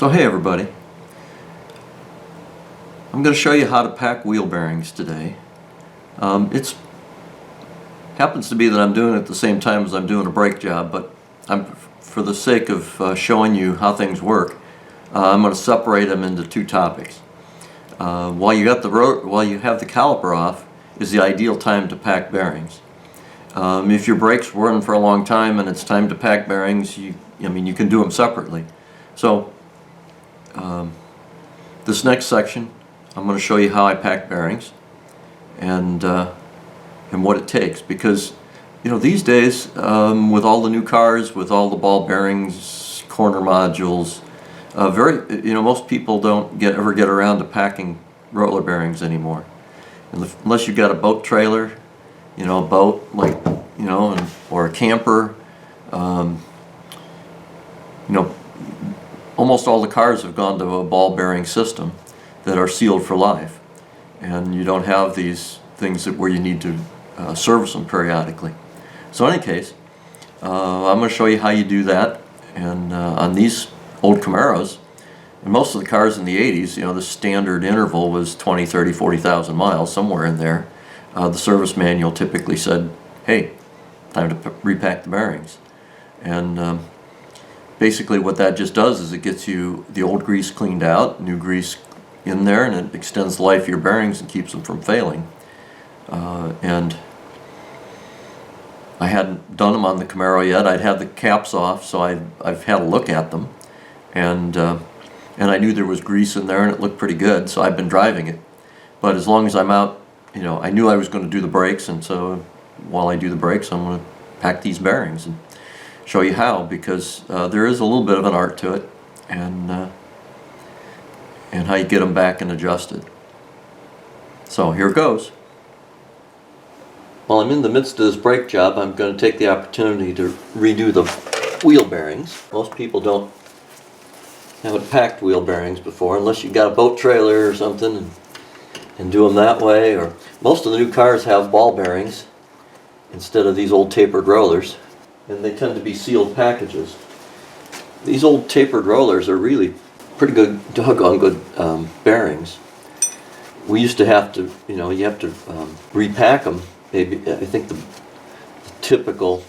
So hey everybody, I'm going to show you how to pack wheel bearings today. It happens to be that I'm doing it at the same time as I'm doing a brake job, but for the sake of showing you how things work, I'm going to separate them into two topics. While you have the caliper off is the ideal time to pack bearings. If your brakes run for a long time and it's time to pack bearings, you can do them separately. So this next section, I'm going to show you how I pack bearings and what it takes, because these days with all the new cars, with all the ball bearings, corner modules, most people don't ever get around to packing roller bearings anymore, unless you've got a boat trailer, a boat or a camper. Almost all the cars have gone to a ball bearing system that are sealed for life, and you don't have these things where you need to service them periodically. So in any case, I'm going to show you how you do that. And on these old Camaros, and most of the cars in the 80s, the standard interval was 20, 30, 40,000 miles, somewhere in there. The service manual typically said, hey, time to repack the bearings. And basically what that just does is it gets you the old grease cleaned out, new grease in there, and it extends the life of your bearings and keeps them from failing. And I hadn't done them on the Camaro yet. I'd had the caps off, so I've had a look at them, and I knew there was grease in there and it looked pretty good, so I've been driving it. But as long as I'm out, I knew I was going to do the brakes, and so while I do the brakes, I'm going to pack these bearings and show you how, because there is a little bit of an art to it, and how you get them back and adjusted. So here it goes. While I'm in the midst of this brake job, I'm going to take the opportunity to redo the wheel bearings. Most people haven't packed wheel bearings before, unless you've got a boat trailer or something and do them that way. Or most of the new cars have ball bearings instead of these old tapered rollers, and they tend to be sealed packages. These old tapered rollers are really pretty good, doggone good bearings. We used to have to, you have to repack them. Maybe I think the typical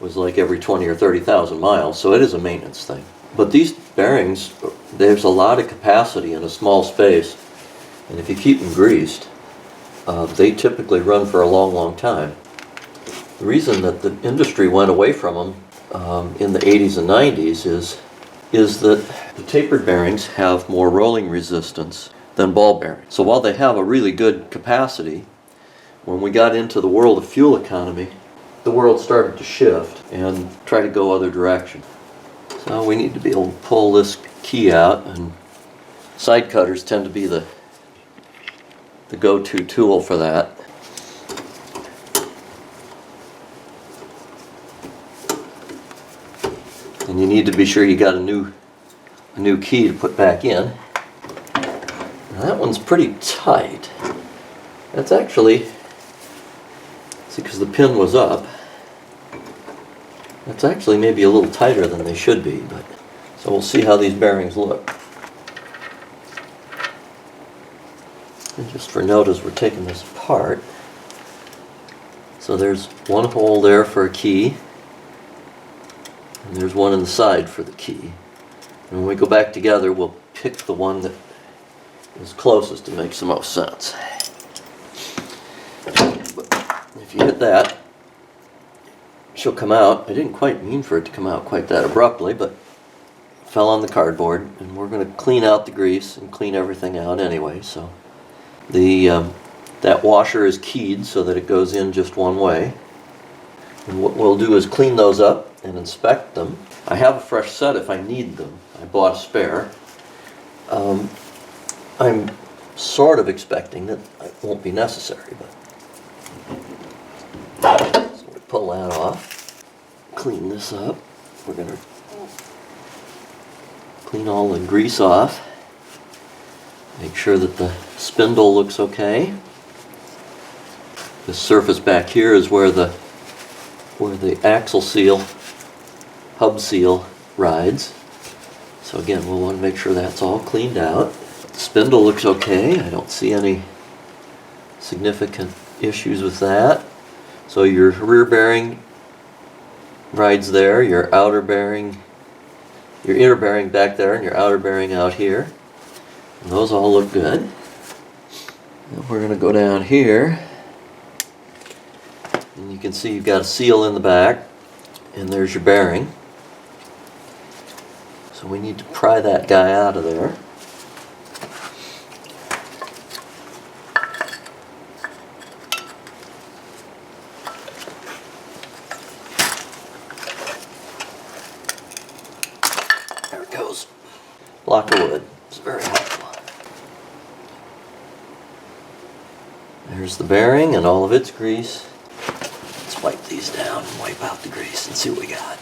was like every 20 or 30,000 miles, so it is a maintenance thing. But these bearings, there's a lot of capacity in a small space, and if you keep them greased, they typically run for a long, long time. The reason that the industry went away from them in the 80s and 90s is that the tapered bearings have more rolling resistance than ball bearings. So while they have a really good capacity, when we got into the world of fuel economy, the world started to shift and try to go other direction. So we need to be able to pull this key out, and side cutters tend to be the go-to tool for that. And you need to be sure you got a new key to put back in. Now that one's pretty tight. That's actually, see, because the pin was up, that's actually maybe a little tighter than they should be, but so we'll see how these bearings look. And just for note, as we're taking this apart, so there's one hole there for a key, and there's one in the side for the key. And when we go back together, we'll pick the one that is closest to makes the most sense. But if you hit that, she'll come out. I didn't quite mean for it to come out quite that abruptly, but it fell on the cardboard, and we're going to clean out the grease and clean everything out anyway. So that washer is keyed so that it goes in just one way. And what we'll do is clean those up and inspect them. I have a fresh set if I need them. I bought a spare. I'm sort of expecting that it won't be necessary, but so we pull that off, clean this up. We're going to clean all the grease off, make sure that the spindle looks okay. This surface back here is where the axle seal, hub seal rides. So again, we'll want to make sure that's all cleaned out. The spindle looks okay. I don't see any significant issues with that. So your rear bearing rides there, your outer bearing, your inner bearing back there, and your outer bearing out here. And those all look good. And we're going to go down here, and you can see you've got a seal in the back, and there's your bearing. So we need to pry that guy out of there. There it goes. Block of wood. It's very helpful. There's the bearing and all of its grease. Let's wipe these down and wipe out the grease and see what we got.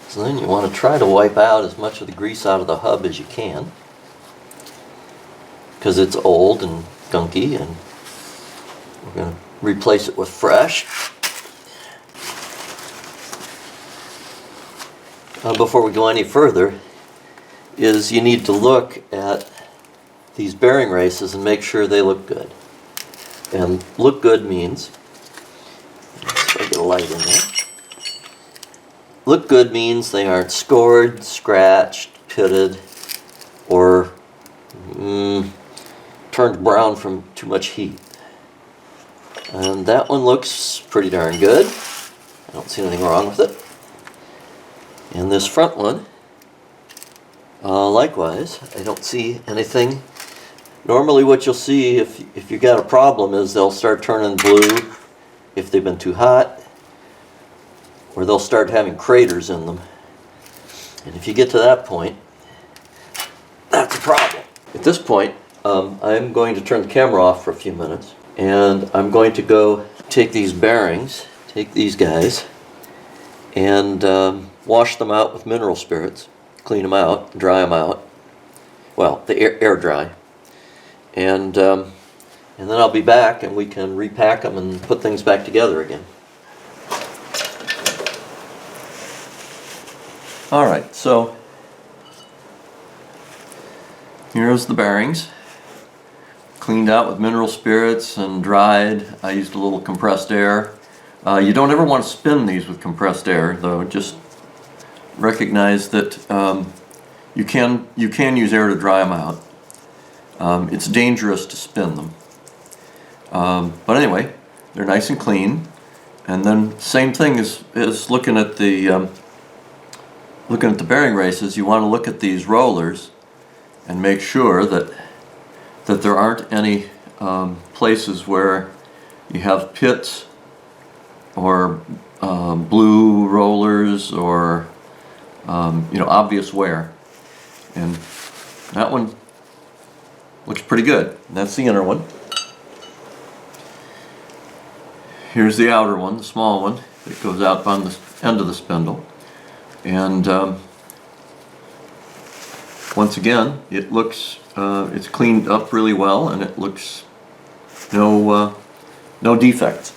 So then you want to try to wipe out as much of the grease out of the hub as you can, because it's old and gunky, and we're going to replace it with fresh. Before we go any further, is you need to look at these bearing races and make sure they look good. And look good means, let's get a light in there. Look good means they aren't scored, scratched, pitted, or turned brown from too much heat. And that one looks pretty darn good. I don't see anything wrong with it. And this front one, likewise, I don't see anything. Normally what you'll see if you got a problem is they'll start turning blue if they've been too hot, or they'll start having craters in them. And if you get to that point, that's a problem. At this point, I'm going to turn the camera off for a few minutes, and I'm going to go take these bearings, take these guys, and wash them out with mineral spirits, clean them out, dry them out. Well, the air dry. And then I'll be back and we can repack them and put things back together again. Alright, so here's the bearings. Cleaned out with mineral spirits and dried. I used a little compressed air. You don't ever want to spin these with compressed air, though. Just recognize that you can use air to dry them out. It's dangerous to spin them. But anyway, they're nice and clean. And then same thing as looking at the bearing races. You want to look at these rollers and make sure that there aren't any places where you have pits or blue rollers or obvious wear. And that one looks pretty good. That's the inner one. Here's the outer one, the small one, that goes out on the end of the spindle. And once again, it looks, it's cleaned up really well, and it looks no defects.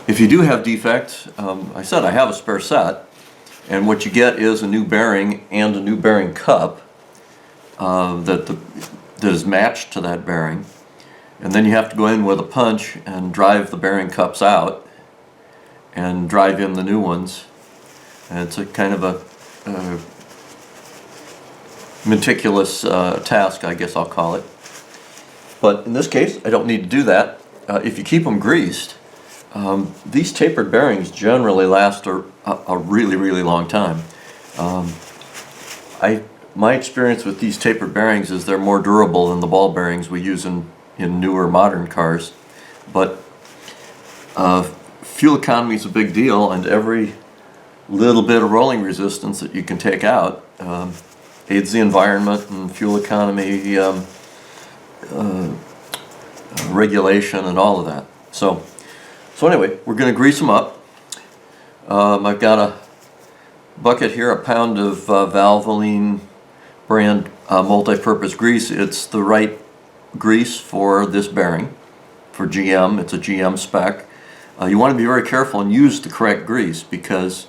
If you do have defects, I said I have a spare set, and what you get is a new bearing and a new bearing cup that is matched to that bearing. And then you have to go in with a punch and drive the bearing cups out and drive in the new ones. And it's a kind of a meticulous task, I guess I'll call it. But in this case, I don't need to do that. If you keep them greased, these tapered bearings generally last a really, really long time. My experience with these tapered bearings is they're more durable than the ball bearings we use in newer modern cars. But fuel economy is a big deal, and every little bit of rolling resistance that you can take out aids the environment and fuel economy regulation and all of that. So anyway, we're going to grease them up. I've got a bucket here, a pound of Valvoline brand multi-purpose grease. It's the right grease for this bearing, for GM. It's a GM spec. You want to be very careful and use the correct grease, because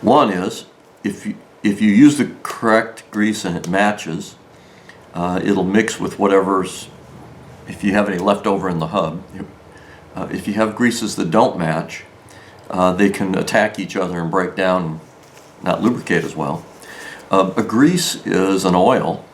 One is, if you use the correct grease and it matches, it'll mix with whatever's, if you have any left over in the hub. If you have greases that don't match, they can attack each other and break down and not lubricate as well. A grease is an oil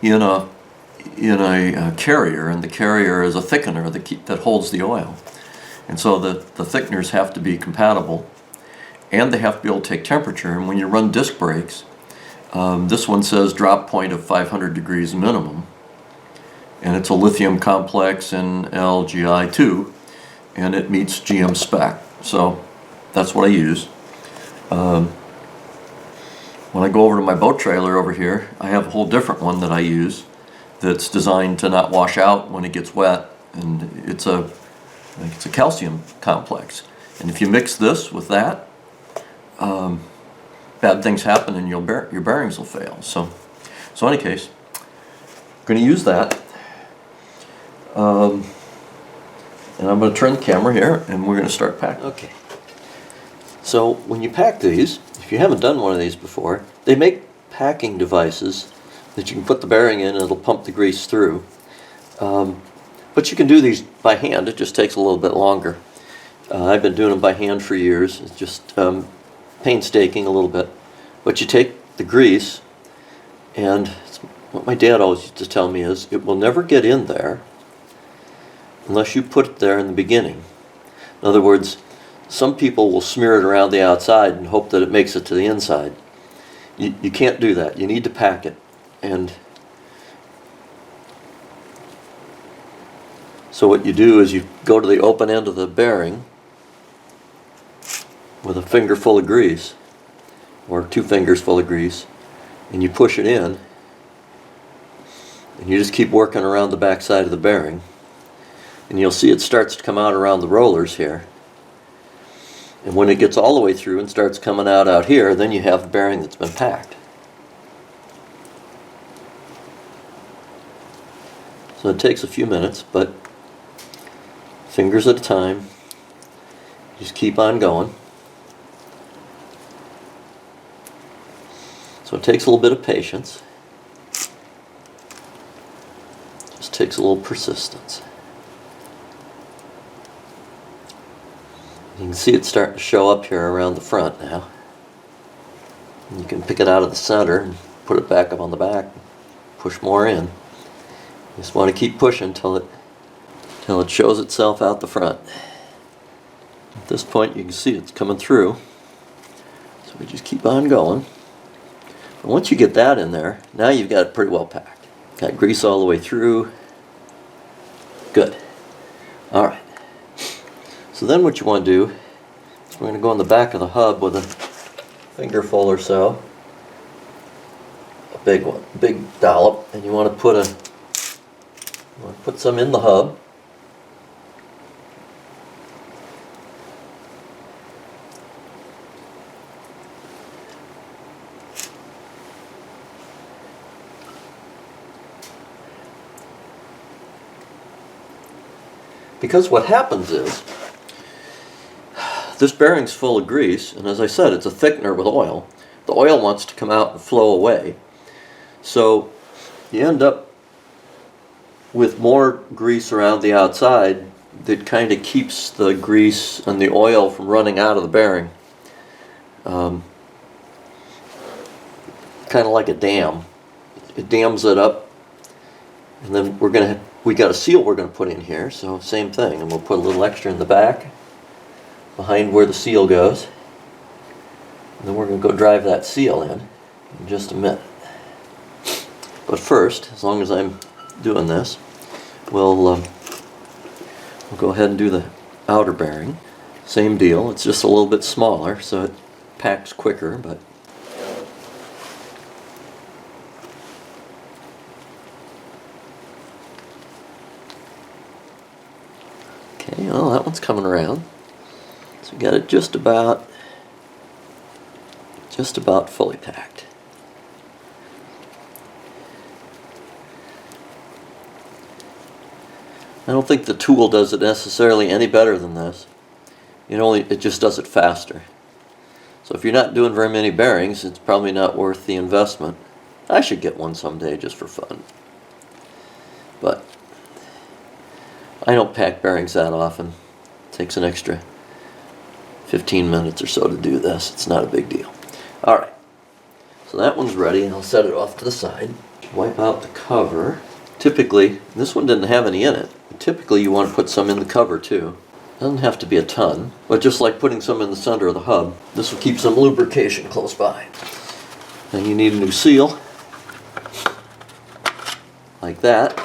in a carrier, and the carrier is a thickener that holds the oil. And so the thickeners have to be compatible, and they have to be able to take temperature. And when you run disc brakes, this one says drop point of 500 degrees minimum, and it's a lithium complex in LGI2, and it meets GM spec. So that's what I use. When I go over to my boat trailer over here, I have a whole different one that I use that's designed to not wash out when it gets wet, and it's a calcium complex. And if you mix this with that, bad things happen and your bearings will fail. So in any case, I'm going to use that. And I'm going to turn the camera here, and we're going to start packing. Okay. So when you pack these, if you haven't done one of these before, they make packing devices that you can put the bearing in and it'll pump the grease through. But you can do these by hand. It just takes a little bit longer. I've been doing them by hand for years. It's just painstaking a little bit. But you take the grease, and what my dad always used to tell me is, it will never get in there unless you put it there in the beginning. In other words, some people will smear it around the outside and hope that it makes it to the inside. You can't do that. You need to pack it. And so what you do is you go to the open end of the bearing with a finger full of grease, or 2 fingers full of grease, and you push it in, and you just keep working around the back side of the bearing, and you'll see it starts to come out around the rollers here. And when it gets all the way through and starts coming out here, then you have the bearing that's been packed. So it takes a few minutes, but fingers at a time, just keep on going. So it takes a little bit of patience. Just takes a little persistence. You can see it starting to show up here around the front now. And you can pick it out of the center and put it back up on the back, push more in. You just want to keep pushing till it shows itself out the front. At this point you can see it's coming through. So we just keep on going. But once you get that in there, now you've got it pretty well packed. Got grease all the way through. Good. Alright. So then what you want to do is we're going to go on the back of the hub with a fingerful or so, a big one, big dollop, and you want to put some in the hub. Because what happens is, this bearing's full of grease, and as I said, it's a thickener with oil. The oil wants to come out and flow away. So you end up with more grease around the outside that kind of keeps the grease and the oil from running out of the bearing. Kind of like a dam. It dams it up, and then we got a seal we're going to put in here, so same thing, and we'll put a little extra in the back behind where the seal goes, and then we're going to go drive that seal in just a minute. But first, as long as I'm doing this, we'll go ahead and do the outer bearing. Same deal, it's just a little bit smaller so it packs quicker, but okay, well, that one's coming around. So we got it just about fully packed. I don't think the tool does it necessarily any better than this. It just does it faster. So if you're not doing very many bearings, it's probably not worth the investment. I should get one someday just for fun. But I don't pack bearings that often. It takes an extra 15 minutes or so to do this. It's not a big deal. Alright, so that one's ready, and I'll set it off to the side. Wipe out the cover. Typically, this one didn't have any in it. Typically you want to put some in the cover too. Doesn't have to be a ton, but just like putting some in the center of the hub, this will keep some lubrication close by. Then you need a new seal, like that.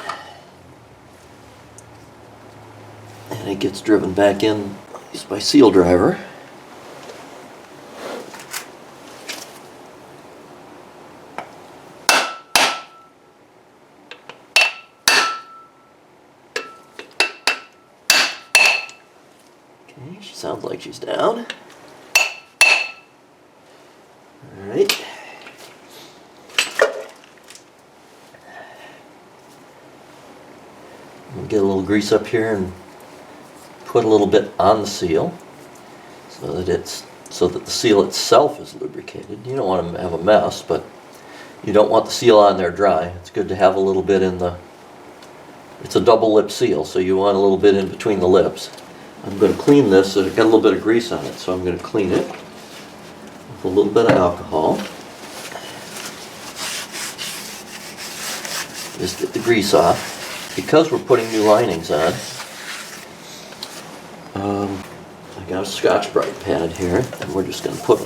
And it gets driven back in used by seal driver. Okay, she sounds like she's down. Alright. We'll get a little grease up here and put a little bit on the seal so that the seal itself is lubricated. You don't want to have a mess, but you don't want the seal on there dry. It's good to have a little bit in the, it's a double lip seal, so you want a little bit in between the lips. I'm going to clean this, so it's got a little bit of grease on it, so I'm going to clean it with a little bit of alcohol. Just get the grease off. Because we're putting new linings on, I got a Scotch-Brite pad here, and we're just going to put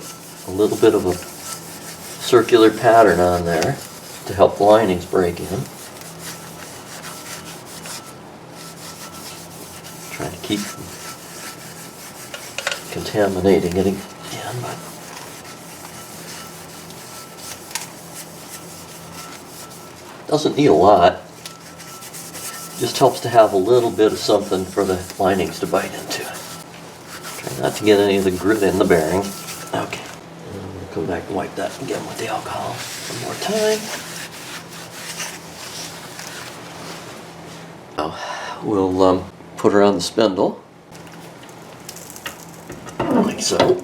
a little bit of a circular pattern on there to help the linings break in. Trying to keep from contaminating it again, but doesn't need a lot. Just helps to have a little bit of something for the linings to bite into. Try not to get any of the grit in the bearing. Okay. And I'm going to come back and wipe that again with the alcohol one more time. Now we'll put her on the spindle. Like so.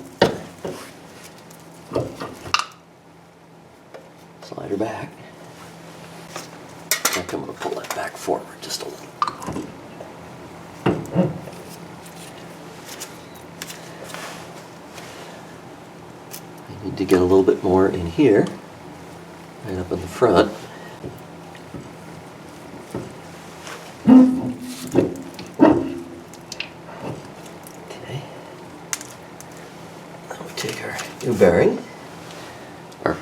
Slide her back. I think I'm going to pull that back forward just a little. I need to get a little bit more in here, right up in the front. Okay. Now we take our new bearing, our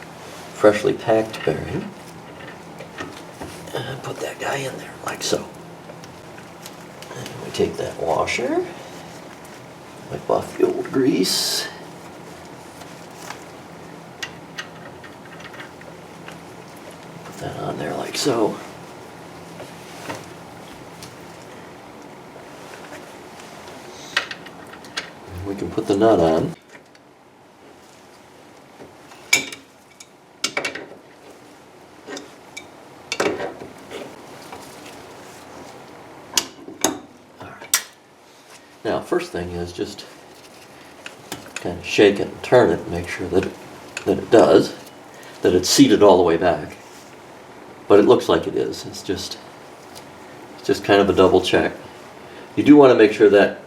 freshly packed bearing, and put that guy in there, like so. And we take that washer, wipe off the old grease. Put that on there like so. And we can put the nut on. Now, first thing is just kind of shake it and turn it and make sure that it's seated all the way back. But it looks like it is. It's just kind of a double check. You do want to make sure that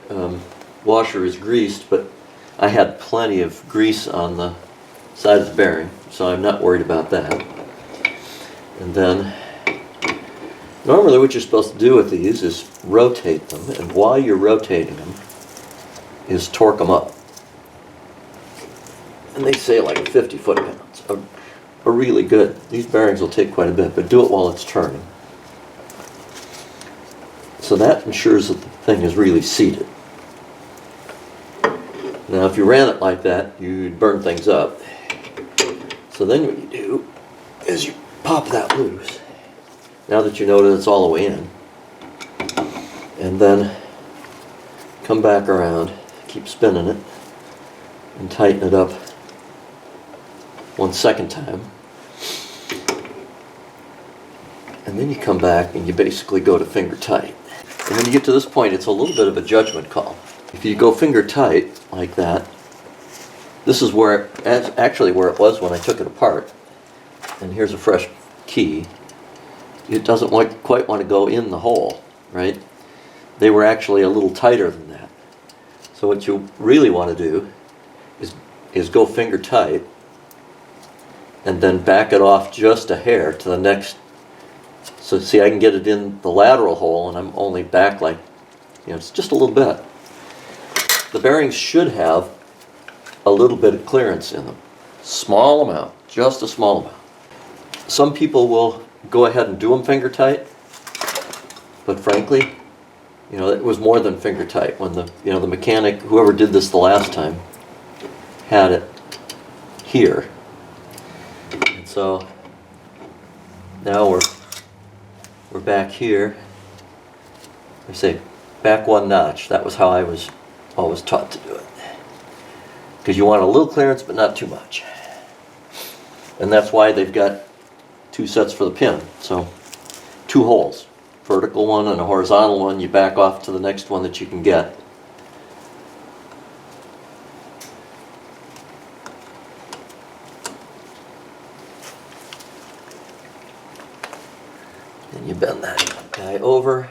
washer is greased, but I had plenty of grease on the side of the bearing, so I'm not worried about that. And then normally what you're supposed to do with these is rotate them, and while you're rotating them is torque them up. And they say like 50 foot-pounds are really good. These bearings will take quite a bit, but do it while it's turning. So that ensures that the thing is really seated. Now if you ran it like that, you'd burn things up. So then what you do is you pop that loose. Now that you know that it's all the way in, and then come back around, keep spinning it, and tighten it up one second time. And then you come back and you basically go to finger tight. And when you get to this point, it's a little bit of a judgment call. If you go finger tight like that, This is where, actually where it was when I took it apart. And here's a fresh key. It doesn't quite want to go in the hole, right? They were actually a little tighter than that. So what you really want to do is go finger tight and then back it off just a hair to the next. So see, I can get it in the lateral hole and I'm only back like, it's just a little bit. The bearings should have a little bit of clearance in them. Small amount, just a small amount. Some people will go ahead and do them finger tight, but frankly, it was more than finger tight when the mechanic, whoever did this the last time, had it here. And so now we're back here. I say back one notch. That was how I was always taught to do it. Because you want a little clearance but not too much. And that's why they've got 2 sets for the pin. So 2 holes. Vertical one and a horizontal one. You back off to the next one that you can get. Then you bend that guy over.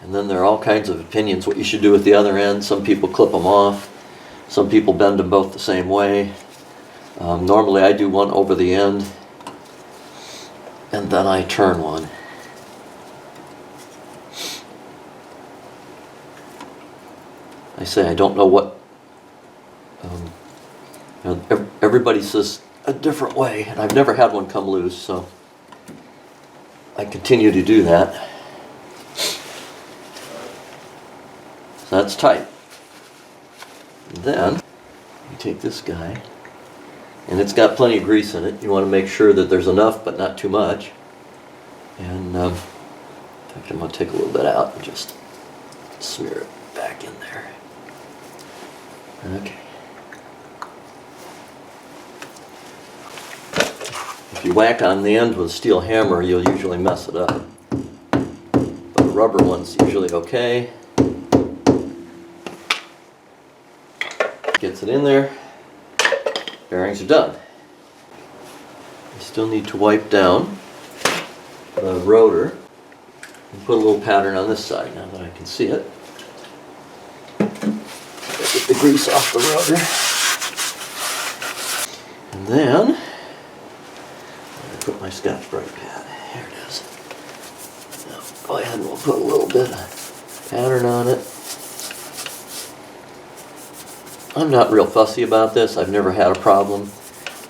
And then there are all kinds of opinions what you should do with the other end. Some people clip them off. Some people bend them both the same way. Normally I do one over the end and then I turn one. I say I don't know what, everybody says a different way, and I've never had one come loose, so I continue to do that. So that's tight. And then you take this guy, and it's got plenty of grease in it. You want to make sure that there's enough, but not too much. And in fact, I'm going to take a little bit out and just smear it back in there. Okay. If you whack on the end with a steel hammer, you'll usually mess it up. But a rubber one's usually okay. Gets it in there. Bearings are done. I still need to wipe down the rotor and put a little pattern on this side now that I can see it. Get the grease off the rotor. And then I put my Scotch-Brite pad. Here it is. Now, go ahead and we'll put a little bit of pattern on it. I'm not real fussy about this. I've never had a problem.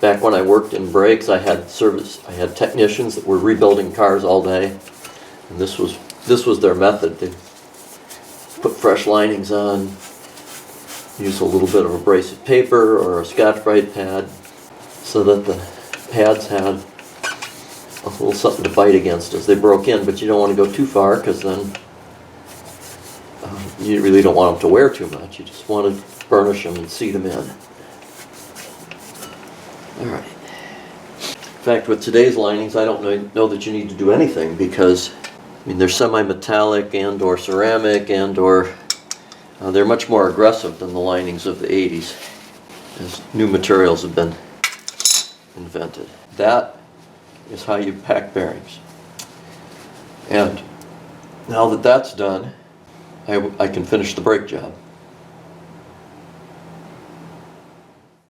Back when I worked in brakes, I had technicians that were rebuilding cars all day, and this was their method. They put fresh linings on, use a little bit of abrasive paper or a Scotch-Brite pad, so that the pads had a little something to bite against as they broke in. But you don't want to go too far, because then you really don't want them to wear too much. You just want to burnish them and seat them in. Alright. In fact, with today's linings, I don't know that you need to do anything, because they're semi-metallic and or ceramic and or they're much more aggressive than the linings of the 80s as new materials have been invented. That is how you pack bearings. And now that that's done, I can finish the brake job.